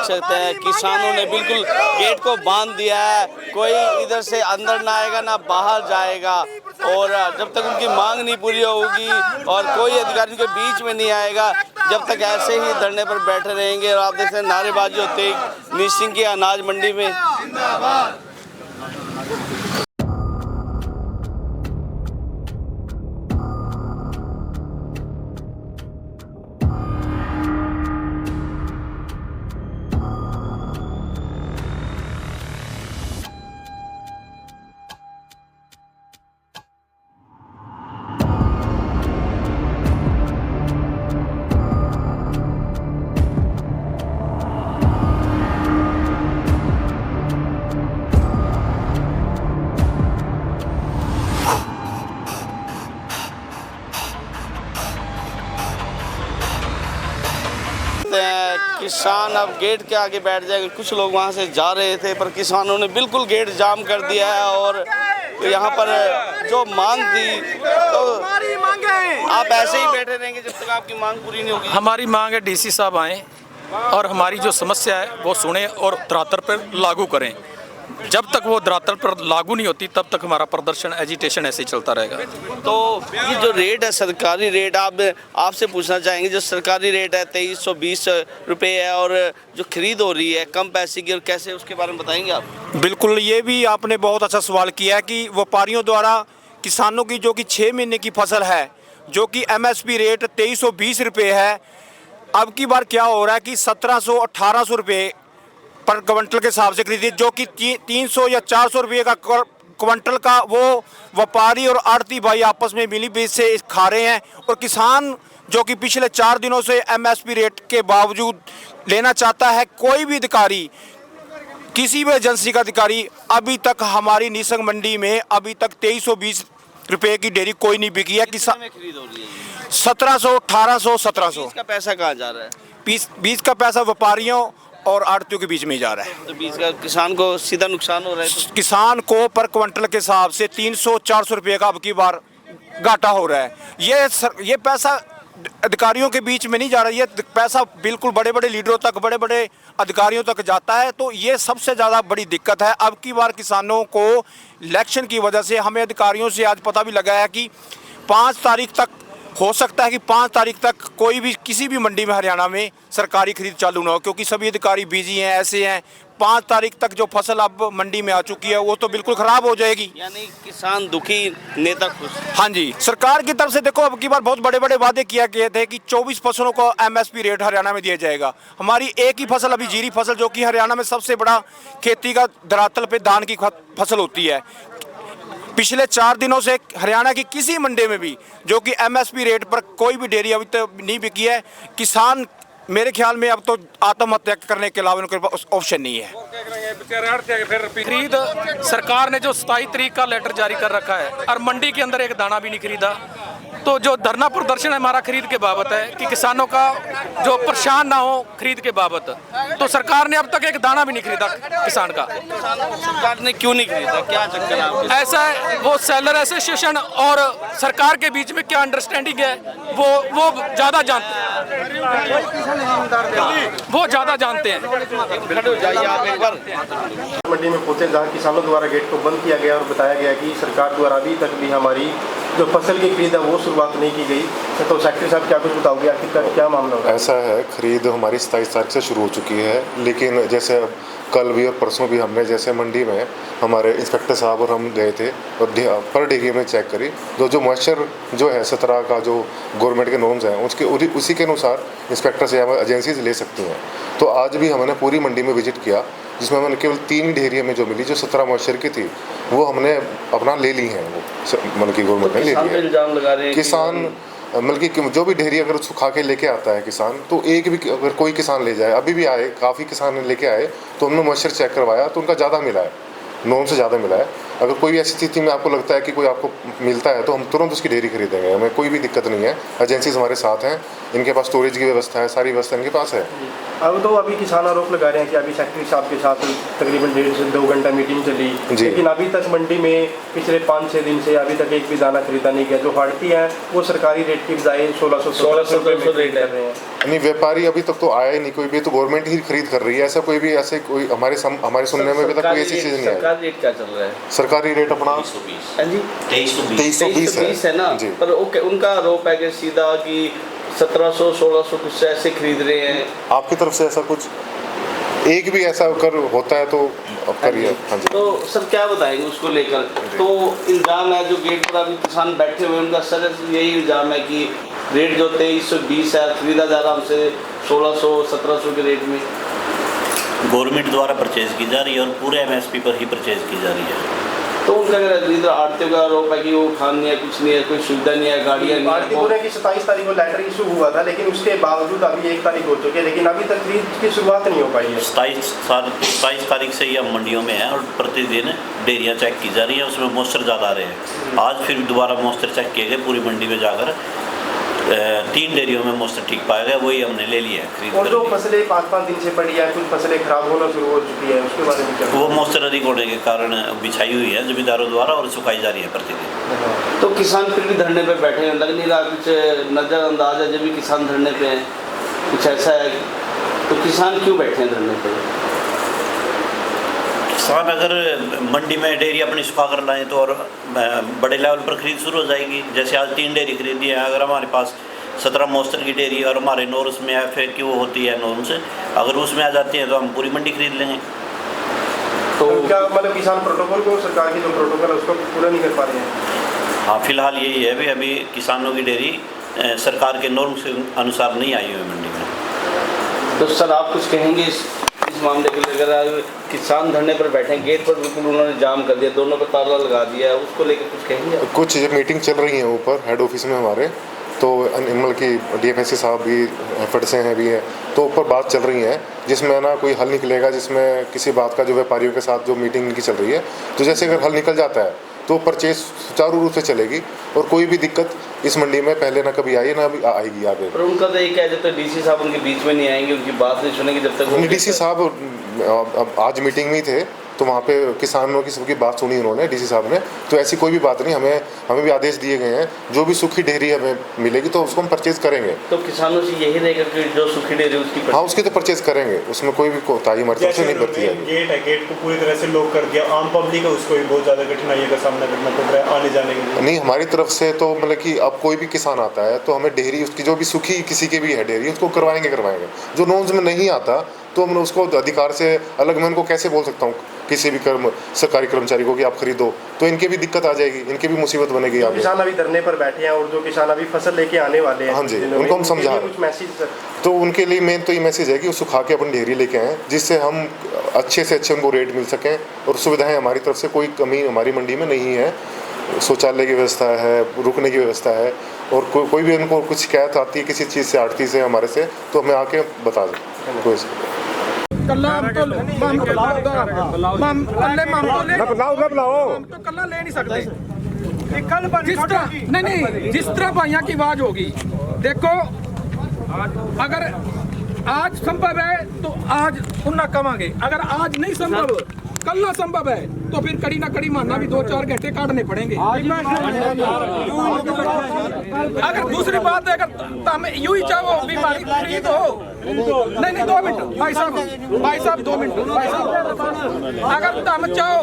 सकते हैं किसानों ने बिल्कुल गेट को बांध दिया है, कोई इधर से अंदर ना आएगा ना बाहर जाएगा, और जब तक उनकी मांग नहीं पूरी होगी और कोई अधिकारी उनके बीच में नहीं आएगा, जब तक ऐसे ही धरने पर बैठे रहेंगे। और आप देख सकते हैं नारेबाजी होते ही निसिंग की अनाज मंडी में। किसान अब गेट के आगे बैठ जाएंगे। कुछ लोग वहां से जा रहे थे पर किसानों ने बिल्कुल गेट जाम कर दिया है, और यहाँ पर जो मांग थी तो आप ऐसे ही बैठे रहेंगे जब तक आपकी मांग पूरी नहीं होगी। हमारी मांग है डीसी साहब आए और हमारी जो समस्या है वो सुने और धरातल पर लागू करें। जब तक वो धरातल पर लागू नहीं होती तब तक हमारा प्रदर्शन एजिटेशन ऐसे ही चलता रहेगा। तो ये जो रेट है सरकारी रेट, आपसे पूछना चाहेंगे, जो सरकारी रेट है 2320 रुपये है और जो खरीद हो रही है कम पैसे की, और कैसे उसके बारे में बताएंगे आप? बिल्कुल, ये भी आपने बहुत अच्छा सवाल किया है कि व्यापारियों द्वारा किसानों की जो कि 6 महीने की फसल है जो कि MSP रेट 2320 रुपये है, अब की बार क्या हो रहा है कि 1700-1800 रुपये पर क्विंटल के हिसाब से खरीदी, जो कि 300 या 400 रुपये का क्विंटल का वो व्यापारी और आड़ती भाई आपस में मिली बीच से खा रहे हैं। और किसान जो कि पिछले 4 दिनों से MSP रेट के बावजूद लेना चाहता है, कोई भी अधिकारी, किसी भी एजेंसी का अधिकारी अभी तक हमारी निसंग मंडी में अभी तक 2320 रुपये की डेयरी कोई नहीं बिकी है। किसान 1700, 1800, 1700। बीज का पैसा कहाँ जा रहा है? बीज का पैसा व्यापारियों और आड़तियों के बीच में ही जा रहा है। तो बीज का किसान को सीधा नुकसान हो रहा है। तो किसान को पर क्विंटल के हिसाब से 300-400 रुपये का अब की बार घाटा हो रहा है। ये पैसा अधिकारियों के बीच में नहीं जा रहा, ये पैसा बिल्कुल बड़े बड़े लीडरों तक, बड़े बड़े अधिकारियों तक जाता है। तो ये सबसे ज़्यादा बड़ी दिक्कत है। अब की बार किसानों को इलेक्शन की वजह से हमें अधिकारियों से आज पता भी लगा है कि 5 तारीख तक हो सकता है कि 5 तारीख तक कोई भी किसी भी मंडी में हरियाणा में सरकारी खरीद चालू ना हो, क्योंकि सभी अधिकारी बिजी हैं, ऐसे हैं। 5 तारीख तक जो फसल अब मंडी में आ चुकी है वो तो बिल्कुल ख़राब हो जाएगी। यानी किसान दुखी, नेता खुश। हाँ जी, सरकार की तरफ से देखो अब की बार बहुत बड़े बड़े वादे किया गए थे कि 24 फसलों को MSP रेट हरियाणा में दिया जाएगा। हमारी एक ही फसल अभी जीरी फसल, जो कि हरियाणा में सबसे बड़ा खेती का धरातल पे धान की फसल होती है, पिछले 4 दिनों से हरियाणा की किसी मंडी में भी जो कि MSP रेट पर कोई भी डेयरी अभी तक नहीं बिकी है। किसान मेरे ख्याल में अब तो आत्महत्या करने के अलावा उनके पास ऑप्शन नहीं है। खरीद सरकार ने जो 27 तारीख का लेटर जारी कर रखा है और मंडी के अंदर एक दाना भी नहीं खरीदा, तो जो धरना प्रदर्शन है हमारा खरीद के बाबत है कि किसानों का जो परेशान ना हो खरीद के बाबत, तो सरकार ने अब तक एक दाना भी नहीं खरीदा किसान का। सरकार ने क्यों नहीं खरीदा, क्या चक्कर है? ऐसा है, वो सेलर एसोसिएशन और सरकार के बीच में क्या अंडरस्टैंडिंग है वो ज़्यादा जानते हैं, वो ज़्यादा जानते हैं। मंडी में पहुंचे जहाँ किसानों द्वारा गेट को बंद किया गया और बताया गया कि सरकार द्वारा अभी तक भी हमारी जो फसल की खरीद है वो शुरुआत नहीं की गई। तो सेक्रेटरी साहब क्या कुछ बताओगे, आखिर क्या मामला होगा? ऐसा है, खरीद हमारी 27 तारीख से शुरू हो चुकी है, लेकिन जैसे कल भी और परसों भी हमने जैसे मंडी में हमारे इंस्पेक्टर साहब और हम गए थे और पर डेयरी में चेक करी, जो मॉइस्चर जो है 17 का जो गवर्नमेंट के नॉर्म्स हैं उसके उसी के अनुसार इंस्पेक्टर से हम एजेंसीज ले सकती हैं। तो आज भी हमने पूरी मंडी में विजिट किया, जिसमें हमने केवल 3 ही डेयरी हमें जो मिली जो 17 मॉइस्चर की थी वो हमने अपना ले ली हैं, वो मतलब की गवर्नमेंट ने ले ली है। किसान मतलब कि जो भी डेयरी अगर सुखा के लेके आता है किसान, तो एक भी अगर कोई किसान ले जाए, अभी भी आए काफ़ी किसान लेके आए तो हमने मॉइस्चर चेक करवाया तो उनका ज़्यादा मिला है, नॉर्म से ज़्यादा मिला है। अगर कोई ऐसी स्थिति में आपको लगता है कि कोई आपको मिलता है तो हम तुरंत उसकी डेयरी खरीदेंगे, हमें कोई भी दिक्कत नहीं है। एजेंसीज हमारे साथ हैं, इनके पास स्टोरेज की व्यवस्था है, सारी व्यवस्था इनके पास है। अब तो अभी किसान आरोप लगा रहे हैं कि अभी सेक्रेटरी साहब के साथ तकरीबन 1.5 से 2 घंटा मीटिंग चली, लेकिन अभी तक मंडी में पिछले 5-6 दिन से अभी तक एक भी दाना खरीदा नहीं गया। जो हाड़ती है वो सरकारी रेट की बजाय 1600 रुपये में रेट कर रहे हैं। नहीं, व्यापारी अभी तक तो आया ही नहीं कोई भी, तो गवर्नमेंट ही खरीद कर रही है। ऐसा कोई भी ऐसे कोई हमारे सुनने में अभी तक कोई ऐसी चीज़ नहीं है। सरकारी रेट क्या चल रहा है? सरकारी रेट अपना 2320 है ना, पर उनका आरोप है कि सीधा कि 1700-1600 कुछ ऐसे खरीद रहे हैं। आपकी तरफ से ऐसा कुछ एक भी ऐसा कर होता है तो करिए। हाँ जी। तो सर क्या बताएंगे उसको लेकर? तो इल्ज़ाम है जो गेट पर अभी किसान बैठे हुए हैं उनका सर यही इल्ज़ाम है कि रेट जो 2320 है खरीदा जा रहा हमसे 1600-1700 के रेट में। गवर्नमेंट द्वारा परचेज की जा रही है और पूरे MSP पर ही परचेज की जा रही है। तो उनका इधर आड़तियों का आरोप है कि वो खान नहीं है, कुछ नहीं है, कोई सुविधा नहीं है, गाड़ियाँ नहीं है। बोले कि 27 तारीख को लेटर इशू हुआ था, लेकिन उसके बावजूद अभी 1 तारीख हो चुकी है, लेकिन अभी तक खरीद की शुरुआत नहीं हो पाई है। 27 तारीख से ही हम मंडियों में हैं और प्रतिदिन डेयरियाँ चेक की जा रही हैं, उसमें मॉइस्चर ज़्यादा आ रहे हैं। आज फिर दोबारा मॉइस्चर चेक किए गए पूरी मंडी में जाकर, 3 डेयरियों में मॉइस्चर ठीक पाया गया, वही हमने ले लिया है खरीद। और जो फसलें 5-5 दिन से पड़ी है, कुछ फसलें खराब होना शुरू हो चुकी है, उसके बारे में क्या? वो मॉइस्चर अधिक होने के कारण बिछाई हुई है जमींदारों द्वारा और सुखाई जा रही है प्रतिदिन। तो किसान फिर भी धरने पर बैठे हैं, लग नहीं रहा कुछ नज़रअंदाज है जब भी किसान धरने पे हैं, कुछ ऐसा है? तो किसान क्यों बैठे हैं धरने पर? किसान अगर मंडी में डेयरी अपनी सुखा कर लाएँ तो और बड़े लेवल पर खरीद शुरू हो जाएगी। जैसे आज 3 डेयरी खरीदी है, अगर हमारे पास 17 मॉइस्चर की डेयरी और हमारे नॉर्म्स में FAQ होती है नॉर्म्स, अगर उसमें आ जाती है तो हम पूरी मंडी खरीद लेंगे। तो क्या मतलब किसान प्रोटोकॉल को, सरकार की जो प्रोटोकॉल है उसको पूरा नहीं कर पा रहे हैं? हाँ, फिलहाल यही है भी अभी किसानों की डेयरी सरकार के नॉर्म्स के अनुसार नहीं आई हुई मंडी में। तो सर आप कुछ कहेंगे इस मामले को लेकर? किसान धरने पर बैठे हैं, गेट पर बिल्कुल उन्होंने जाम कर दिया, दोनों पर ताला लगा दिया है, उसको लेकर कुछ कहेंगे? कुछ ये मीटिंग चल रही है ऊपर हेड ऑफिस में हमारे, तो एनिमल की DFSC साहब भी एफर्ट से हैं भी है, तो ऊपर बात चल रही है जिसमें ना कोई हल निकलेगा, जिसमें किसी बात का जो व्यापारियों के साथ जो मीटिंग इनकी चल रही है, तो जैसे अगर हल निकल जाता है तो परचेज सुचारू रूप से चलेगी और कोई भी दिक्कत इस मंडी में पहले ना कभी आई ना अभी आएगी आगे। पर उनका तो एक है जब तक DC साहब उनके बीच में नहीं आएंगे, उनकी बात नहीं सुनेंगे जब तक। DC साहब अब आज मीटिंग में ही थे, तो वहाँ पे किसानों की सबकी बात सुनी उन्होंने, DC साहब ने, तो ऐसी कोई भी बात नहीं, हमें भी आदेश दिए गए हैं, जो भी सूखी डेयरी हमें मिलेगी तो उसको हम परचेज करेंगे। तो किसानों से यही रहेगा कि जो सूखी डेयरी उसकी हाँ, उसकी तो परचेज करेंगे, उसमें कोई भी कोताही हमारी तरफ से नहीं बरती जाएगी। गेट है, गेट को पूरी तरह से लॉक कर दिया, आम पब्लिक है उसको भी बहुत ज़्यादा कठिनाइयों का सामना करना पड़ रहा है आने जाने के लिए। नहीं, हमारी तरफ से तो मतलब कि अब कोई भी किसान आता है तो हमें डेयरी उसकी जो भी सूखी किसी की भी है डेयरी उसको करवाएंगे। जो नॉर्म्स में नहीं आता तो हम उसको अधिकार से अलग, मैं उनको कैसे बोल सकता हूँ किसी भी सरकारी कर्मचारी को कि आप खरीदो, तो इनके भी दिक्कत आ जाएगी, इनकी भी मुसीबत बनेगी। आप किसान अभी धरने पर बैठे हैं और जो किसान अभी फसल लेके आने वाले हैं, हाँ जी, उनको हम समझा रहे हैं। कुछ मैसेज तो उनके लिए मेन तो ये मैसेज है कि वो सुखा के अपनी डेयरी लेके आएँ, जिससे हम अच्छे से अच्छे उनको रेट मिल सकें और सुविधाएँ हमारी तरफ से कोई कमी हमारी मंडी में नहीं है। शौचालय की व्यवस्था है, रुकने की व्यवस्था है, और कोई भी उनको कुछ शिकायत आती है किसी चीज़ से, आड़ती से हमारे से, तो हमें आके बता दें। कोई कल्ला हम तो कल्ला ले नहीं सकते। जिस तरह भाइयों की आवाज होगी, देखो अगर आज संभव है तो आज उन्ना कमांगे, अगर आज नहीं संभव, कल ना संभव है तो फिर कड़ी ना कड़ी मानना भी 2-4 घंटे काटने पड़ेंगे। अगर दूसरी बात है, अगर तुम यूं ही चाहो बीमारी खरीद हो, नहीं 2 मिनट भाई साहब 2 मिनट भाई साहब, अगर तुम चाहो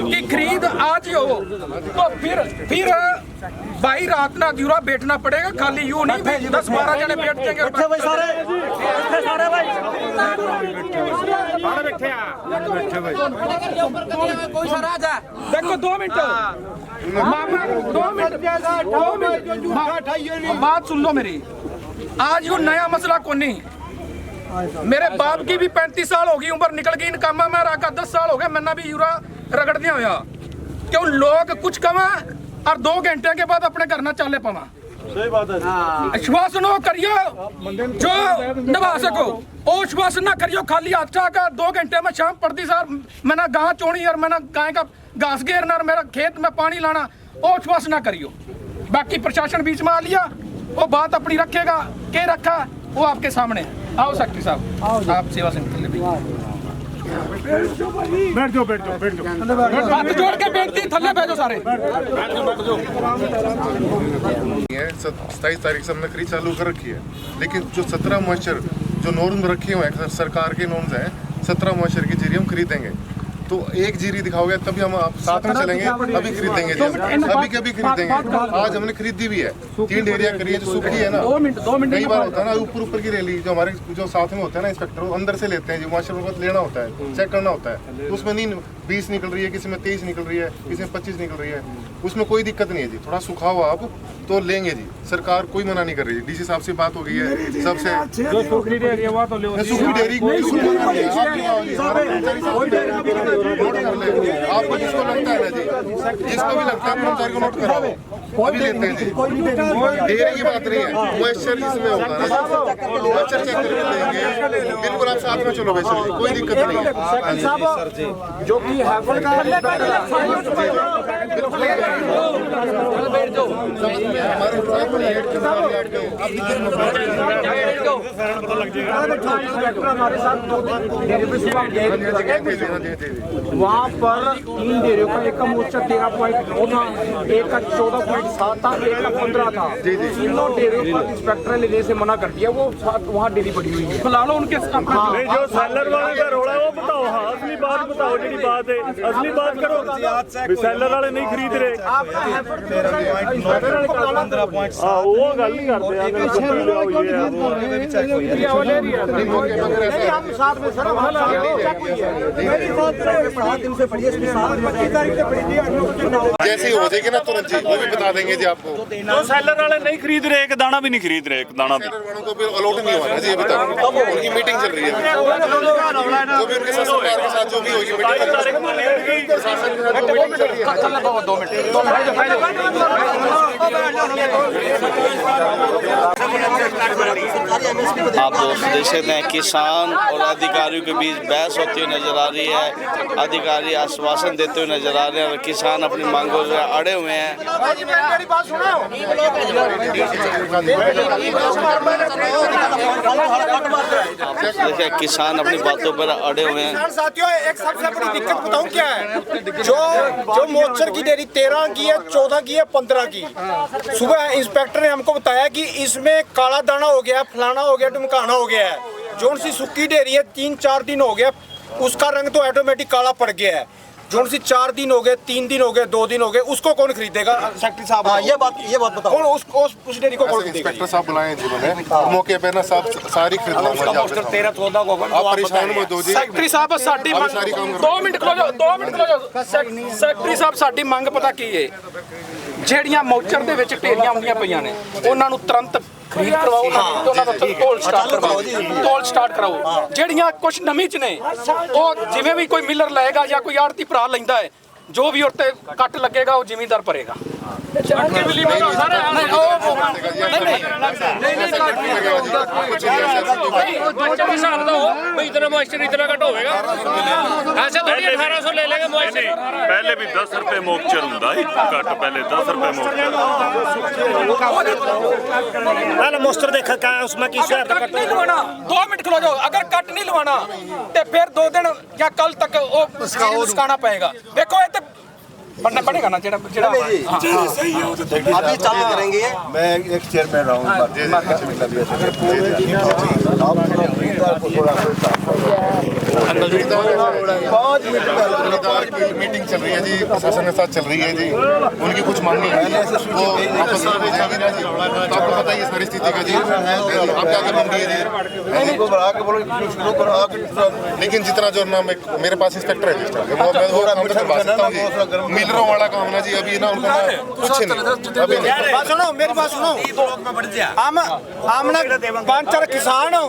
कि खरीद आज ही हो तो फिर भाई रात ना दूरा बैठना पड़ेगा, खाली यूं नहीं 10-12 जने बैठ जाएंगे। देखो 2 मिनट मामा, 2 मिनट बात सुन लो मेरी। आज यो नया मसला को नहीं, मेरे बाप की भी 35 साल होगी उम्र निकल गई इन कामा में, राका 10 साल हो गए मैंने भी यूरा रगड़ दिया होया। क्यों लोग कुछ कमा और 2 घंटे के बाद अपने घर ना चाले पावा, आश्वासन वो करियो जो निभा सको, वो आश्वासन ना करियो खाली हाथ का 2 घंटे में शाम पड़ती सर मैंने गां चोनी और मैंने गाय का घास घेरना और मेरा खेत में पानी लाना, वो आश्वासन ना करियो। बाकी प्रशासन बीच में आ लिया, वो बात अपनी रखेगा, के रखा वो आपके सामने। आओ सेक्रेटरी साहब, आप सेवा सेंटर ले बैठ जाओ हाथ जोड़ के बेनती थल्ले भेजो सारे। 27 तारीख से हमने खरीद चालू कर रखी है, लेकिन जो 17 मॉइस्चर जो नॉर्म रखे हुए हैं सरकार के नॉर्म्स हैं, 17 मॉइस्चर की जीरी हम खरीदेंगे। तो एक जीरी दिखाओगे तभी हम आप साथ में चलेंगे, अभी खरीदेंगे जी, अभी कभी खरीदेंगे। आज हमने खरीदी भी है, 3 डेरिया करी है जो सूखी है ना। कई बार होता है ना ऊपर की रैली जो हमारे जो साथ में होता है ना इंस्पेक्टर, वो अंदर से लेते हैं जी, मॉइस्चर बहुत लेना होता है, चेक करना होता है। तो उसमें नहीं 20 निकल रही है, किसी में 23 निकल रही है, किसी में 25 निकल रही है, उसमें कोई दिक्कत नहीं है जी। थोड़ा सूखा हुआ आप तो लेंगे जी, सरकार कोई मना नहीं कर रही है। डीसी साहब से बात हो गई है सबसे, जो सूखी डेरी है वो तो लो, सूखी डेरी आपको जिसको लगता है ना जी, जिसको भी लगता है कर्मचारी को नोट कराओ, अभी लेते हैं जी। डेरी की बात नहीं है, मॉइस्चर इसमें होगा ना, मॉइस्चर चेक करके लेंगे, बिल्कुल आप साथ में चलो वैसे जी, कोई दिक्कत नहीं है। जो कि हमारे वहाँ पर 3 डेरियों का, एक का मोर्चा 13.9 था, एक का 14.7 था, एक का 15 था। तीनों डेरियों पर इंस्पेक्टर ने लेने से मना कर दिया, वो वहाँ डेरी पड़ी हुई है। बुला लो उनके नहीं जो सेलर वाले का रोड़ा है वो बताओ, हाँ असली बात बताओ, जी बात है असली बात करो, भी सेलर वाले नहीं खरीद रहे। हाँ वो गल नहीं करते, जैसे ही हो जाएगी ना तुरंत जी वो भी बता देंगे जी आपको। जो सेलर वाले नहीं खरीद रहे, एक दाना भी नहीं खरीद रहे, एक दाना भी। सेलर वालों को भी अलॉट नहीं हुआ ना जी, ये बताओ, उनकी मीटिंग चल रही है, जो भी उनके साथ सरकार के साथ जो भी होगी मीटिंग, प्रशासन के साथ जो मीटिंग चल रही है। 2 मिनट आप दोस्त देख सकते हैं किसान और अधिकारियों के बीच बहस होती हुई नजर आ रही है। अधिकारी आश्वासन देते हुए नजर आ रहे हैं और किसान अपनी मांगों से अड़े हुए हैं। देखिए किसान अपनी बातों पर अड़े हुए हैं। साथियों, एक सबसे बड़ी दिक्कत बताऊं क्या है, जो मोर्चर की डेरी 13 की है, 14 की है, 15 की। सुबह इंस्पेक्टर ने हमको बताया कि इसमें काला दाना हो गया, फलाना हो गया, ढमकाना हो गया है। जो सी सूखी डेरी है 3-4 दिन हो गया, उसका रंग तो ऑटोमेटिक काला पड़ गया है। जो सी 4 दिन हो गए, 3 दिन हो गए, 2 दिन हो गए, उसको कौन खरीदेगा? सेक्रेटरी साहब, ये बात बताओ, कौन उस डेरी को कौन खरीदेगा? इंस्पेक्टर साहब बुलाए जिन्होंने मौके पे ना सब सारी खरीदना, 13-14 को आप परेशान मत हो जी। ਸੈਕਟਰੀ ਸਾਹਿਬ ਸਾਡੀ ਮੰਗ 2 ਮਿੰਟ ਖਲੋ ਜਾਓ, 2 ਮਿੰਟ ਖਲੋ ਜਾਓ। ਸੈਕਟਰੀ ਸਾਹਿਬ ਸਾਡੀ ਮੰਗ ਪਤਾ ਕੀ ਹੈ, ਜਿਹੜੀਆਂ ਮੌਚਰ ਦੇ ਵਿੱਚ ਢੇਰੀਆਂ ਹੁੰਦੀਆਂ ਪਈਆਂ ਨੇ ਉਹਨਾਂ ਨੂੰ ਤੁਰੰਤ ਖਰੀਦ ਕਰਵਾਓ, ਤੇ ਉਹਨਾਂ ਦਾ ਤੋਲ ਸਟਾਰਟ ਕਰਾਓ। ਜਿਹੜੀਆਂ ਕੁਝ ਨਵੀਂ ਚ ਨੇ ਉਹ ਜਿਵੇਂ ਵੀ ਕੋਈ ਮਿਲਰ ਲਏਗਾ ਜਾਂ ਕੋਈ ਆੜਤੀ ਭਰਾ ਲੈਂਦਾ ਹੈ, ਜੋ ਵੀ ਉੱਤੇ ਕੱਟ ਲੱਗੇਗਾ ਉਹ ਜ਼ਿਮੀਂਦਾਰ ਭਰੇਗਾ। पहले भी 10 रुपए मोक्चर ਹੁੰਦਾ ਸੀ, ਘੱਟ पहले 10 रुपए पहले मोस्टर देखा क्या है उसमें किस अगर कट नहीं लवाना 2 मिनट खलो जाओ, अगर कट नहीं लवाना तो फिर 2 दिन या कल तक वो सुकाना पड़ेगा। देखो ये तो बनना पड़ेगा ना, जेड़ा अभी चालू करेंगे। मैं एक चेयरमैन रहा हूँ, मीटिंग चल रही है जी, प्रशासन के साथ चल रही है जी, उनकी कुछ मांग है वो आपस में भेजेंगे ना जी। तो आपको पता ही है सारी स्थिति का जी, आप क्या कर रही है जी। लेकिन जितना जो नाम मेरे पास इंस्पेक्टर है जी, वो मैं करवा सकता हूँ जी। डीलरों वाला काम ना जी, अभी ना उनका ना कुछ नहीं, अभी नहीं। बात सुनो, मेरी बात सुनो। हम ना 5-4 किसान हो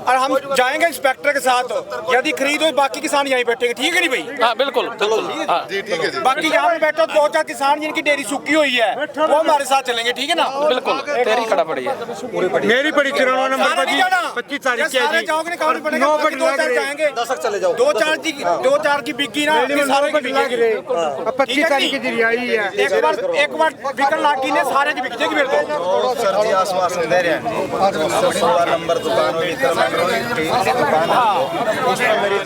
और हम जाएंगे इंस्पेक्टर के साथ, यदि खरीद हो बाकी किसान यहीं बैठेंगे, ठीक है नहीं भाई? हाँ बिल्कुल बिल्कुल। हाँ जी ठीक है जी। बाकी यहाँ पे बैठो 2-4 किसान जिनकी डेयरी सूखी हुई है वो हमारे साथ चलेंगे, ठीक है ना? बिल्कुल तेरी खड़ा पड़ी है। मेरी पड़ी 94 नंबर पर जी, 25 तारीख की सारे जाओगे ना, काउंट पड़ेगा, 2-4 जाएंगे, 2-4 की बिकी ना, सारे की बिकी 25 तारीख की रियाई है। एक बार बिकन लागी ने सारे की बिक जाएगी फिर तो। सर जी आश्वासन दे रहे हैं जी, 16 नंबर दुकान में दुकान है, उसमें मेरी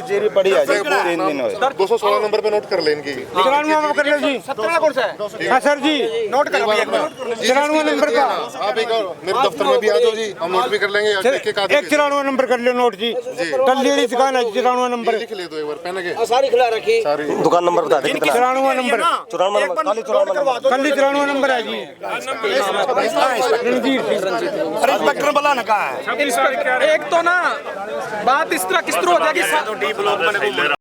जेरी पड़ी है जी, 3 दिन हुए। 216 नंबर पे नोट कर लें इनकी। 94 नंबर कर लो जी। 17 कौन सा है? हाँ सर जी, नोट करो भैया 94 नंबर का। आप एक और मेरे दफ्तर में भी आ जाओ जी, हम नोट भी कर लेंगे। एक 94 नंबर कर लो नोट जी। टल्ली दुकान है 94 नंबर। लिख ले दो एक बार पेन के। सारी खिला रखी, सारी दुकान नंबर बता दे कितना? 94 नंबर, 94 नंबर, खाली 94 नंबर, कल्ली 94 नंबर है जी। रणजीत सिंह। अरे इंस्पेक्टर बोला ना कहाँ है? एक तो ना बात इस तरह किस तरह हो जाएगी।